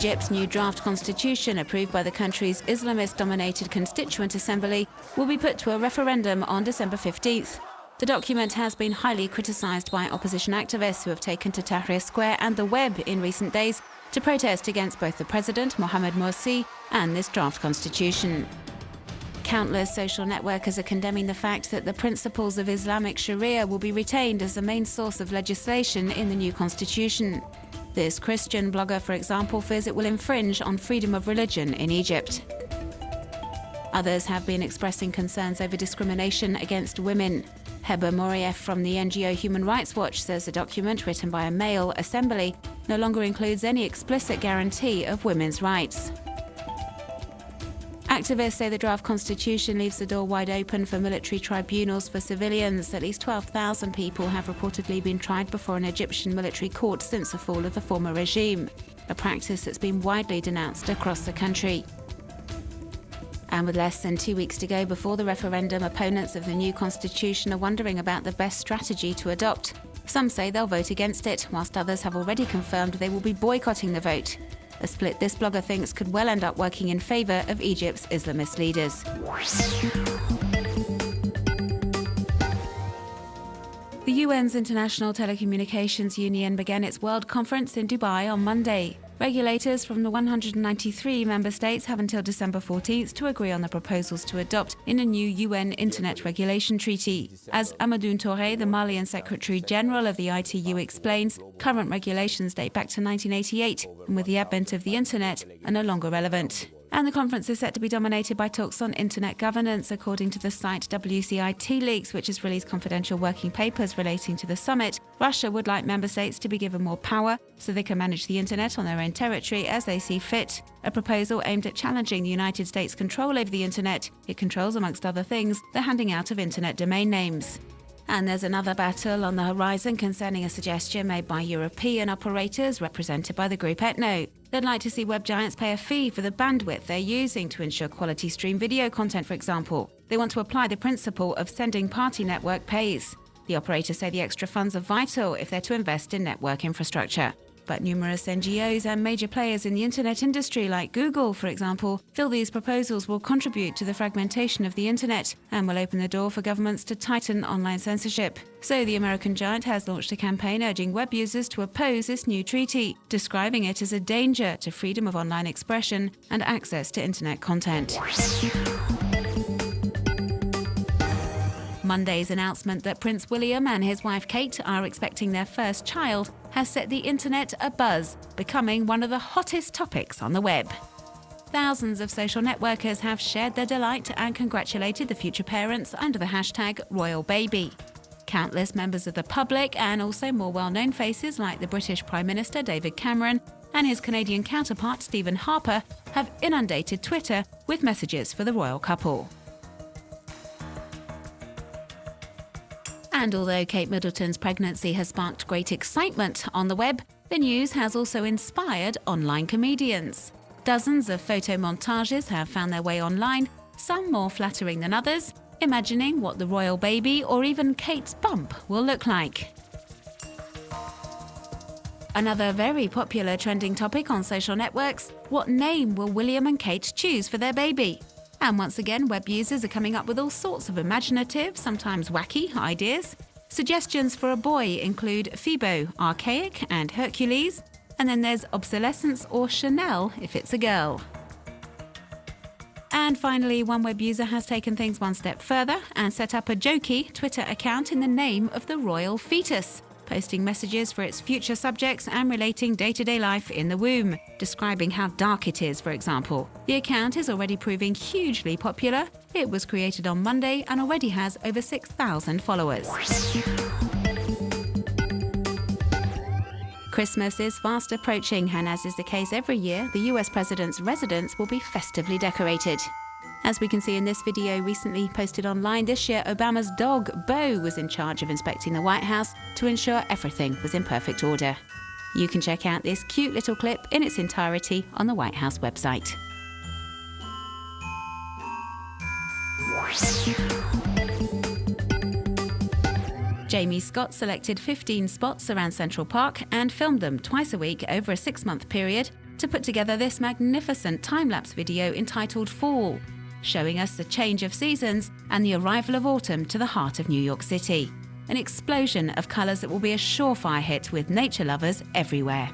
Egypt's new draft constitution, approved by the country's Islamist-dominated Constituent Assembly, will be put to a referendum on December 15th. The document has been highly criticised by opposition activists who have taken to Tahrir Square and the web in recent days to protest against both the president, Mohamed Morsi, and this draft constitution. Countless social networkers are condemning the fact that the principles of Islamic Sharia will be retained as the main source of legislation in the new constitution. This Christian blogger, for example, fears it will infringe on freedom of religion in Egypt. Others have been expressing concerns over discrimination against women. Heba Morief from the NGO Human Rights Watch says the document, written by a male assembly, no longer includes any explicit guarantee of women's rights. Activists say the draft constitution leaves the door wide open for military tribunals for civilians. At least 12,000 people have reportedly been tried before an Egyptian military court since the fall of the former regime, a practice that's been widely denounced across the country. And with less than 2 weeks to go before the referendum, opponents of the new constitution are wondering about the best strategy to adopt. Some say they'll vote against it, whilst others have already confirmed they will be boycotting the vote. A split this blogger thinks could well end up working in favour of Egypt's Islamist leaders. The UN's International Telecommunications Union began its World Conference in Dubai on Monday. Regulators from the 193 member states have until December 14th to agree on the proposals to adopt in a new UN Internet Regulation Treaty. As Amadou Touré, the Malian Secretary General of the ITU, explains, current regulations date back to 1988, and with the advent of the Internet, are no longer relevant. And the conference is set to be dominated by talks on internet governance, according to the site WCIT Leaks, which has released confidential working papers relating to the summit. Russia would like member states to be given more power so they can manage the internet on their own territory as they see fit. A proposal aimed at challenging the United States' control over the internet. It controls, amongst other things, the handing out of internet domain names. And there's another battle on the horizon concerning a suggestion made by European operators represented by the group Etno. They'd like to see web giants pay a fee for the bandwidth they're using to ensure quality stream video content, for example. They want to apply the principle of sending party network pays. The operators say the extra funds are vital if they're to invest in network infrastructure. But numerous NGOs and major players in the internet industry, like Google, for example, feel these proposals will contribute to the fragmentation of the internet and will open the door for governments to tighten online censorship. So the American giant has launched a campaign urging web users to oppose this new treaty, describing it as a danger to freedom of online expression and access to internet content. Monday's announcement that Prince William and his wife Kate are expecting their first child has set the internet abuzz, becoming one of the hottest topics on the web. Thousands of social networkers have shared their delight and congratulated the future parents under the hashtag #RoyalBaby. Countless members of the public and also more well-known faces like the British Prime Minister David Cameron and his Canadian counterpart Stephen Harper have inundated Twitter with messages for the royal couple. And although Kate Middleton's pregnancy has sparked great excitement on the web, the news has also inspired online comedians. Dozens of photo montages have found their way online, some more flattering than others, imagining what the royal baby or even Kate's bump will look like. Another very popular trending topic on social networks: what name will William and Kate choose for their baby? And once again, web users are coming up with all sorts of imaginative, sometimes wacky, ideas. Suggestions for a boy include Phoebo, Archaic, and Hercules. And then there's Obsolescence or Chanel if it's a girl. And finally, one web user has taken things one step further and set up a jokey Twitter account in the name of the royal fetus, posting messages for its future subjects and relating day-to-day life in the womb, describing how dark it is, for example. The account is already proving hugely popular. It was created on Monday and already has over 6,000 followers. Christmas is fast approaching, and as is the case every year, the US president's residence will be festively decorated. As we can see in this video recently posted online, this year Obama's dog, Bo, was in charge of inspecting the White House to ensure everything was in perfect order. You can check out this cute little clip in its entirety on the White House website. Jamie Scott selected 15 spots around Central Park and filmed them twice a week over a 6-month period to put together this magnificent time-lapse video entitled Fall, showing us the change of seasons and the arrival of autumn to the heart of New York City. An explosion of colours that will be a surefire hit with nature lovers everywhere.